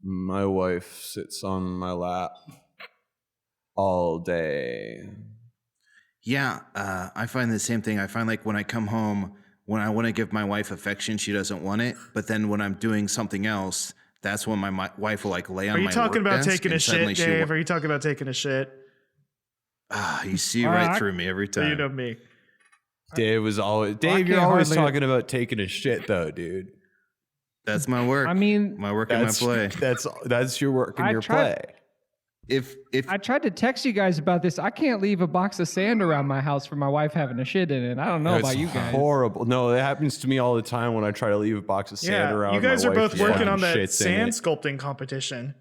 My wife sits on my lap all day. Yeah, I find the same thing. I find like when I come home, when I want to give my wife affection, she doesn't want it. But then when I'm doing something else, that's when my wife will like lay on my work desk. Are you talking about taking a shit, Dave? Are you talking about taking a shit? You see right through me every time. You know me. Dave, you're always talking about taking a shit though, dude. That's my work. I mean, my work and my play. That's your work and your play. If I tried to text you guys about this, I can't leave a box of sand around my house for my wife having a shit in it. I don't know about you guys. Horrible. No, it happens to me all the time when I try to leave a box of sand around. You guys are both working on that sand sculpting competition.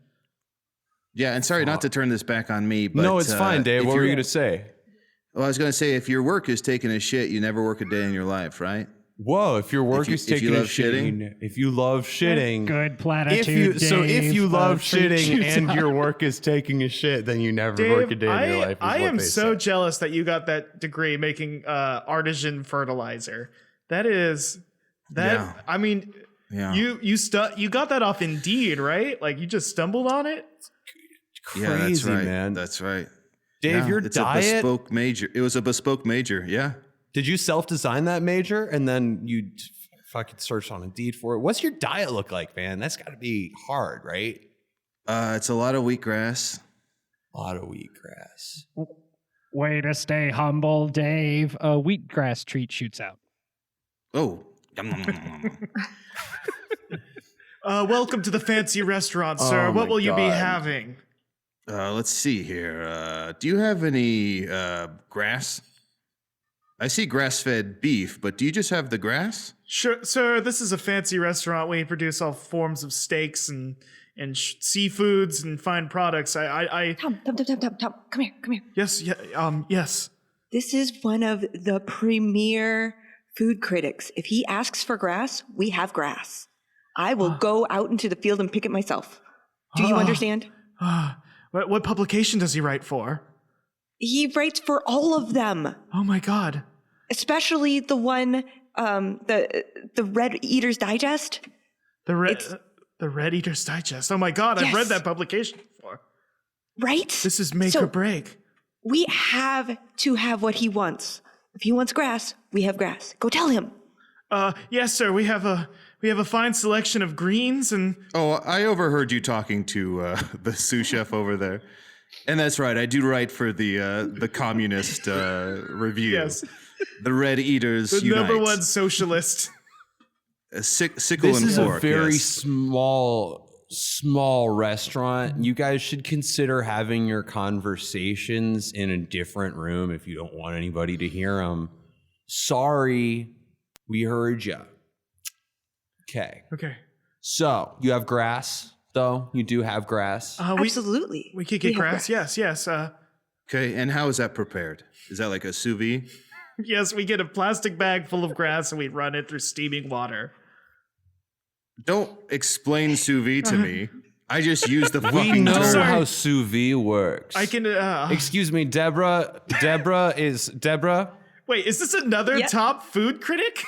Yeah, and sorry not to turn this back on me, but no, it's fine, Dave. What were you going to say? Well, I was going to say, if your work is taking a shit, you never work a day in your life, right? Whoa, if your work is taking a shit, if you love shitting, good platitude. If you love shitting and your work is taking a shit, then you never work a day in your life. I am so jealous that you got that degree making artisan fertilizer. That is that. Yeah. I mean, you got that off Indeed, right? Like you just stumbled on it. Crazy, yeah, that's right, man. That's right. Dave, your it's diet. A bespoke major. It was a bespoke major. Yeah. Did you self-design that major and then you fucking searched on Indeed for it? What's your diet look like, man? That's got to be hard, right? It's a lot of wheatgrass. A lot of wheatgrass. Way to stay humble, Dave. A wheatgrass treat shoots out. Oh. Welcome to the fancy restaurant, sir. What will you be having? Let's see here. Do you have any grass? I see grass-fed beef, but do you just have the grass? Sure, sir. This is a fancy restaurant. We produce all forms of steaks and seafoods and fine products. Tom, come here. Yes, yes. This is one of the premier food critics. If he asks for grass, we have grass. I will go out into the field and pick it myself. Do you understand? What publication does he write for? He writes for all of them. Oh my God. Especially the one, the Red Eater's Digest. The Red Eater's Digest. Oh my God, yes. I've read that publication before. Right? This is make or break. We have to have what he wants. If he wants grass, we have grass. Go tell him. Yes, sir. We have a fine selection of greens and. Oh, I overheard you talking to the sous chef over there, and that's right. I do write for the Communist Review. Yes. The Red Eaters the Unite. Number one socialist. Sickle this and is fork, a very yes. small restaurant. You guys should consider having your conversations in a different room if you don't want anybody to hear them. Sorry, we heard you. Okay. So you have grass, though. You do have grass. Absolutely. We could get grass. Yes. Okay, and how is that prepared? Is that like a sous vide? Yes, we get a plastic bag full of grass and we run it through steaming water. Don't explain sous vide to me. I just use the fucking We know term. how sous vide works. I can. Excuse me, Deborah. Deborah. Wait, is this another top food critic?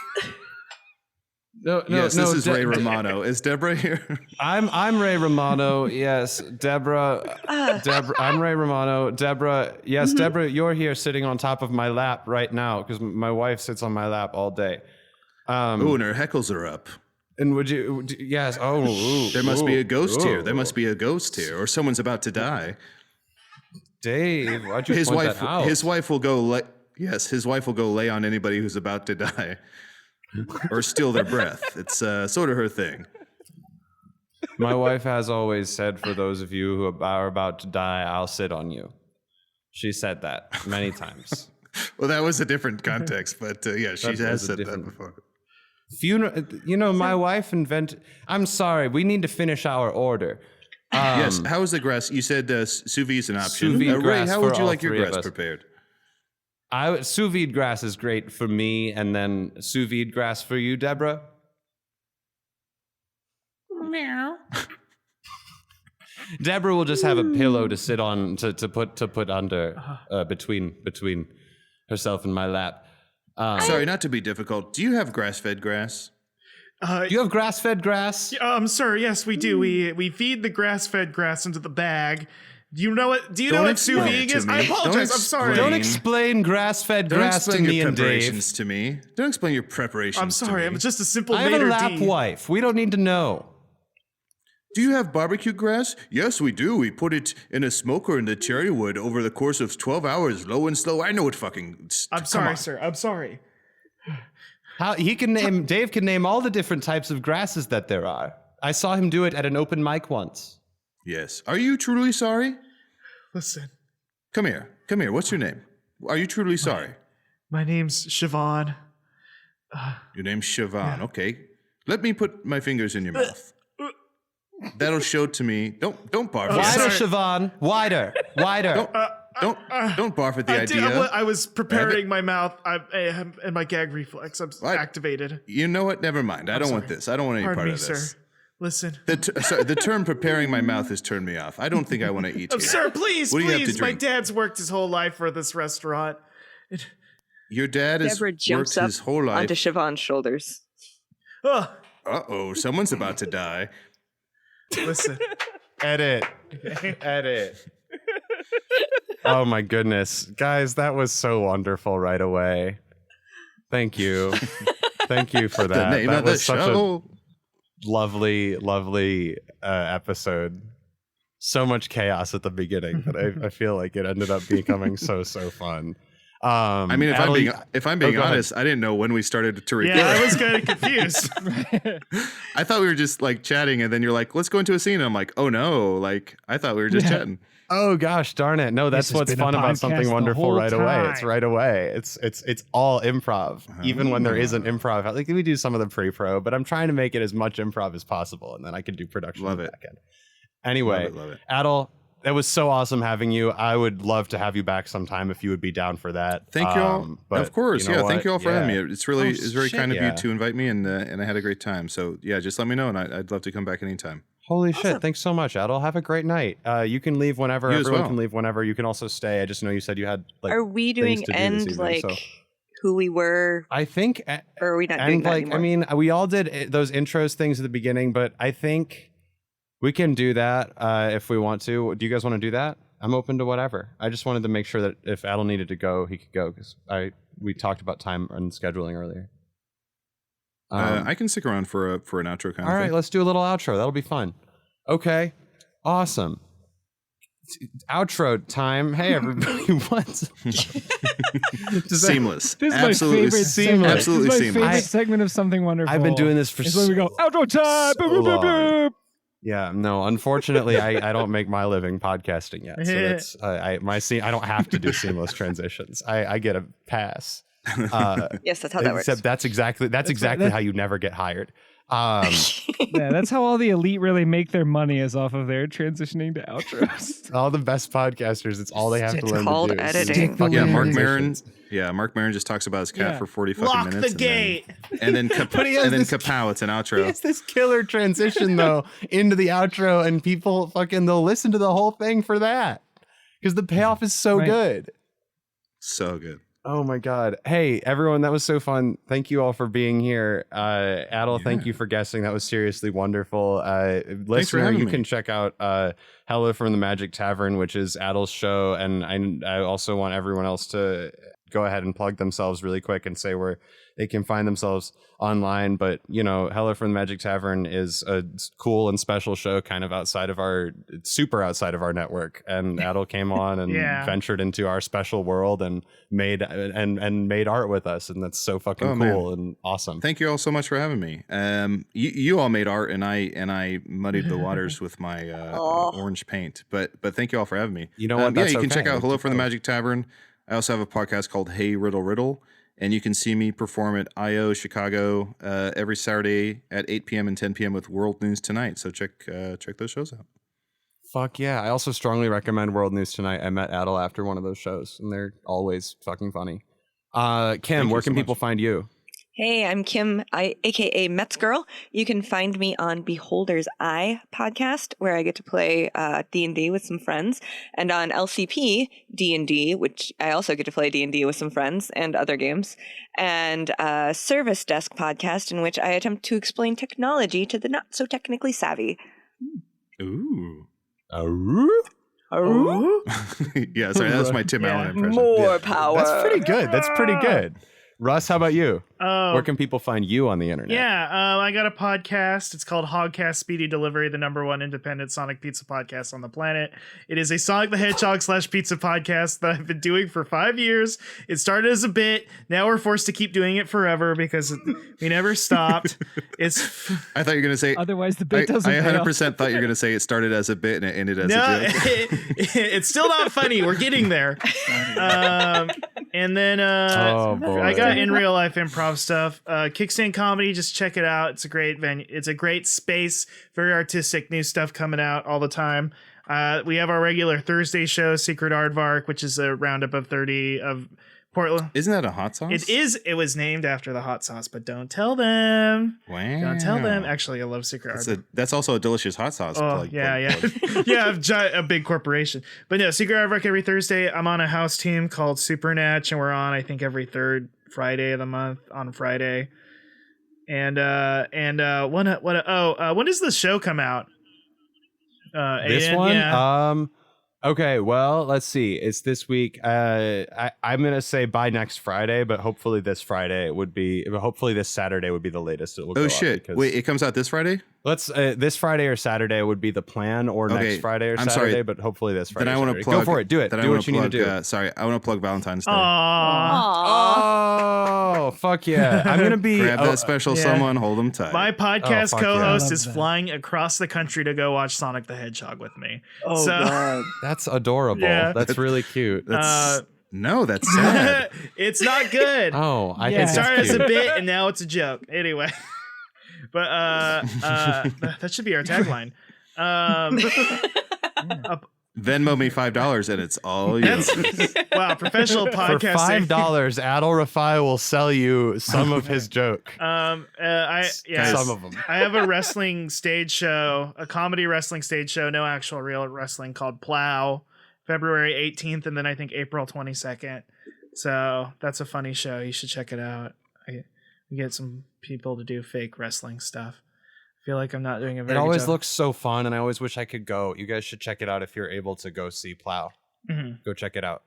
No, yes, this is Ray Romano. Is Deborah here? I'm Ray Romano. Yes, Deborah. I'm Ray Romano. Deborah. Yes, Deborah. You're here sitting on top of my lap right now because my wife sits on my lap all day. Ooh, and her heckles are up. And would you? Yes. Oh, there must be a ghost here. There must be a ghost here, or someone's about to die. Dave, why'd you point that out? His wife will go. Yes, his wife will go lay on anybody who's about to die, or steal their breath. It's sort of her thing. My wife has always said, "For those of you who are about to die, I'll sit on you." She said that many times. Well, that was a different context, but yeah, she has said that before. Funeral. My wife invented. I'm sorry. We need to finish our order. Yes. How is the grass? You said sous vide is an option. Sous vide Ray, how would you like your grass prepared? Sous vide grass is great for me, and then sous vide grass for you, Deborah. Meow. Deborah will just have a pillow to sit on to put under between herself and my lap. Sorry, not to be difficult. Do you have grass-fed grass? Do you have grass-fed grass? Sir, yes, we do. We feed the grass-fed grass into the bag. Do you know what? Do you know what sous vide is? I apologize. I'm sorry. Don't explain grass-fed grass to me and Dave. To me. Don't explain your preparations. I'm sorry. To me. I'm just a simple. I have a lap wife. We don't need to know. Do you have barbecue grass? Yes, we do. We put it in a smoker in the cherry wood over the course of 12 hours, low and slow. I know it fucking. I'm sorry, sir. I'm sorry. Dave can name all the different types of grasses that there are. I saw him do it at an open mic once. Yes. Are you truly sorry? Listen. Come here. What's your name? Are you truly sorry? My name's Siobhan. Your name's Siobhan. Yeah. Okay. Let me put my fingers in your mouth. That'll show to me. Don't barf. Wider, Siobhan. Wider. Don't barf at the idea. I was preparing my mouth, and my gag reflex. I'm activated. You know what? Never mind. I don't want this. I don't want any part of this. Sir. Listen. The term "preparing my mouth" has turned me off. I don't think I want to eat here. Sir, please. My dad's worked his whole life for this restaurant. Your dad has worked his whole life onto Siobhan's shoulders. Uh-oh, someone's about to die. Listen. Edit. Oh my goodness. Guys, that was so wonderful right away. Thank you. Thank you for that. The name that of was the such show. a lovely episode. so much chaos at the beginning, but I feel like it ended up becoming so fun. I mean, if I'm being honest, I didn't know when we started to record. Yeah, I was kind of confused. I thought we were just like chatting, and then you're like, "Let's go into a scene." And I'm like, "Oh no!" Like I thought we were just chatting. Oh gosh, darn it! No, that's what's fun about Something Wonderful right away. It's right away. It's all improv, even when there isn't improv. Like we do some of the pre-pro, but I'm trying to make it as much improv as possible, and then I can do production. Love in the it. back end. Anyway, love it. Adal, it was so awesome having you. I would love to have you back sometime if you would be down for that. Thank you all. But of course, you know Thank you all for having me. It's very kind of yeah. you to invite me, and I had a great time. So yeah, just let me know, and I'd love to come back anytime. Holy shit! Thanks so much, Adal. Have a great night. You can leave whenever. Everyone can leave whenever. You can also stay. I just know you said you had like. Are we doing end like who we were? I think. Or are we not doing that like anymore? I mean, we all did those intros things at the beginning, but I think we can do that if we want to. Do you guys want to do that? I'm open to whatever. I just wanted to make sure that if Adal needed to go, he could go because we talked about time and scheduling earlier. I can stick around for an outro kind of thing. All right, let's do a little outro. That'll be fun. Okay, awesome. Outro time. Hey everybody, what's seamless? This is absolutely my favorite seamless. Absolutely this is my seamless. favorite segment of Something Wonderful. I've been doing this for when we go outro time. so long. Yeah, no. Unfortunately, I don't make my living podcasting yet, so that's I don't have to do seamless transitions. I get a pass. Yes, that's how that works. Except that's exactly how you never get hired. Yeah, that's how all the elite really make their money is off of their transitioning to outros. All the best podcasters, it's all they have to learn called to do. editing. Yeah, Mark Maron. Yeah, Mark Maron just talks about his cat for 40 fucking Lock minutes. the gate. And then kapow, it's an outro. It's this killer transition though into the outro, and people they'll listen to the whole thing for that because the payoff is so good. So good. Oh my God. Hey, everyone, that was so fun. Thank you all for being here. Adal, thank you for guessing. That was seriously wonderful. Listener, you can check out Hello from the Magic Tavern, which is Adal's show. And I also want everyone else to go ahead and plug themselves really quick and say where they can find themselves online. But, you know, Hello from the Magic Tavern is a cool and special show kind of outside of our network. And Adal came on and ventured into our special world and made art with us. And that's so fucking cool and awesome. Thank you all so much for having me. You all made art and I muddied the waters with my orange paint. But thank you all for having me. You know what? You can check out Hello from the Magic Tavern. I also have a podcast called Hey Riddle Riddle. And you can see me perform at I.O. Chicago every Saturday at 8 p.m. and 10 p.m. with World News Tonight. So check those shows out. Fuck yeah. I also strongly recommend World News Tonight. I met Adal after one of those shows, and they're always fucking funny. Kim, where can people find you? Hey, I'm Kim, aka Metzger. You can find me on Beholder's Eye podcast, where I get to play D&D with some friends, and on LCP D&D, which I also get to play D&D with some friends and other games, and Service Desk podcast, in which I attempt to explain technology to the not so technically savvy. Ooh. Yeah, sorry, that was my Tim Allen impression. More power. That's pretty good. Russ, how about you? Where can people find you on the internet? Yeah, I got a podcast. It's called Hogcast, Speedy Delivery, the #1 independent Sonic pizza podcast on the planet. It is a Sonic the Hedgehog / pizza podcast that I've been doing for 5 years. It started as a bit. Now we're forced to keep doing it forever because we never stopped. I thought you were going to say... Otherwise, the bit doesn't I 100% thought you were going to say it started as a bit and it ended as a joke. It's still not funny. We're getting there. And then I got in real life improv stuff. Kickstand Comedy, just check it out. It's a great venue. It's a great space. Very artistic, new stuff coming out all the time. We have our regular Thursday show, Secret Aardvark, which is a roundup of 30 of Portland. Isn't that a hot sauce? It is. It was named after the hot sauce, but don't tell them. Wow. Don't tell them. Actually, I love Secret Aardvark. That's also a delicious hot sauce. Oh, yeah. A big corporation. But no, Secret Aardvark every Thursday. I'm on a house team called Supernatch, and we're on, I think, every third Friday of the month on Friday. And when does the show come out? This Aiden? one? Yeah. Okay, well, let's see. It's this week. I'm gonna say by next Friday, but hopefully this Saturday would be the latest it will go Oh shit! Wait, it comes out this Friday? Let's this Friday or Saturday would be the plan, or next Friday or Saturday. Sorry. But hopefully this Friday. Then I want to plug. Go for it. Do it. Do what you need to do. Sorry, I want to plug Valentine's Day. Oh, fuck yeah! I'm gonna be grab that special someone. Hold them tight. My podcast co-host is flying across the country to go watch Sonic the Hedgehog with me. Oh God, that's adorable. Yeah. That's really cute. No, that's sad. It's not good. Oh, I think it started as a bit and now it's a joke. Anyway. But that should be our tagline. Venmo me $5 and it's all yours. Wow, professional podcasting. For $5, Adal Rifai will sell you some of his joke. Some of them. I have a wrestling stage show, a comedy wrestling stage show, no actual real wrestling, called Plow, February 18th, and then I think April 22nd. So that's a funny show. You should check it out. We get some people to do fake wrestling stuff. I feel like I'm not doing a very good job. It always looks so fun, and I always wish I could go. You guys should check it out if you're able to go see Plow. Mm-hmm. Go check it out.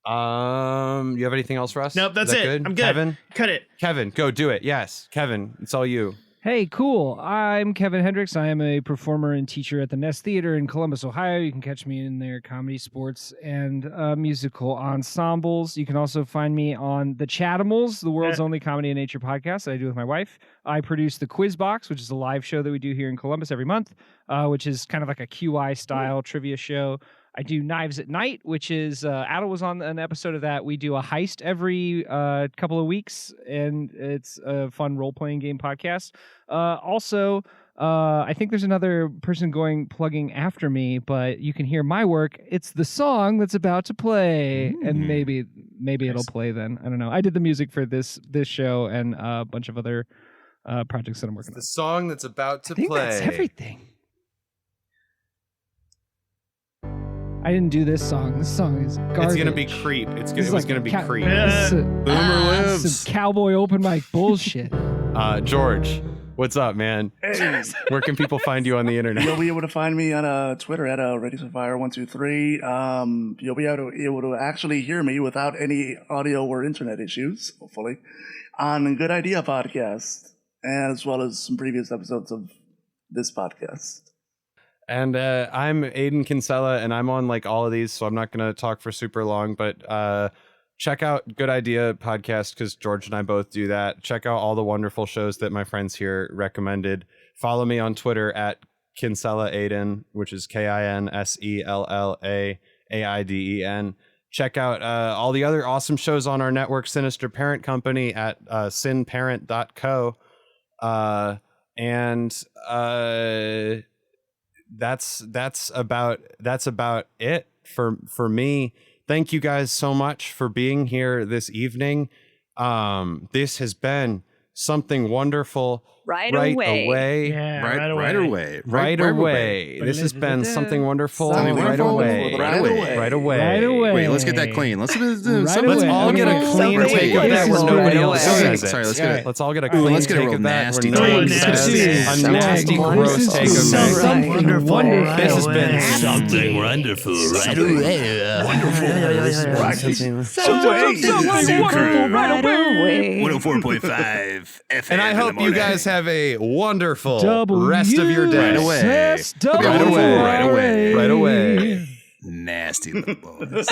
You have anything else, Russ? Nope, that's it. Good? I'm good. Kevin? Cut it. Kevin, go do it. Yes, Kevin, it's all you. Hey, cool. I'm Kevin Hendrix. I am a performer and teacher at the Nest Theater in Columbus, Ohio. You can catch me in their comedy, sports, and musical ensembles. You can also find me on The Chatimals, the world's only comedy and nature podcast that I do with my wife. I produce The Quiz Box, which is a live show that we do here in Columbus every month, which is kind of like a QI-style trivia show. I do Knives at Night, which is Adal was on an episode of that. We do a heist every couple of weeks, and it's a fun role-playing game podcast. Also, I think there's another person plugging after me, but you can hear my work. It's the song that's about to play, and maybe it'll play then. I don't know. I did the music for this show and a bunch of other projects that I'm working on. The song that's about to play. That's everything. I didn't do this song. This song is garbage. It's gonna be creep. It was gonna be creep. Boomer lives. Some cowboy open mic bullshit. George, what's up, man? Hey. Where can people find you on the internet? You'll be able to find me on Twitter at ReadyFire123. You'll be able to actually hear me without any audio or internet issues, hopefully, on Good Idea Podcast, as well as some previous episodes of this podcast. And I'm Aiden Kinsella, and I'm on like all of these, so I'm not going to talk for super long, but check out Good Idea Podcast because George and I both do that. Check out all the wonderful shows that my friends here recommended. Follow me on Twitter at Kinsella Aiden, which is KINSELLAAIDEN. Check out all the other awesome shows on our network, Sinister Parent Company at sinparent.co. That's about it for me. Thank you guys so much for being here this evening. This has been something wonderful. Right away. Yeah, right away. This has been something wonderful. Right away. Wait, let's get that clean. Let's all get a clean take of that where nobody else says it. Sorry, let's get it. Let's all get a clean take of that where nobody says it. A nasty, gross take of that. This has been something wonderful. Right away. Something wonderful right away. 104.5 FM. And I hope you guys have a wonderful rest of your day. Right away. Nasty little boys.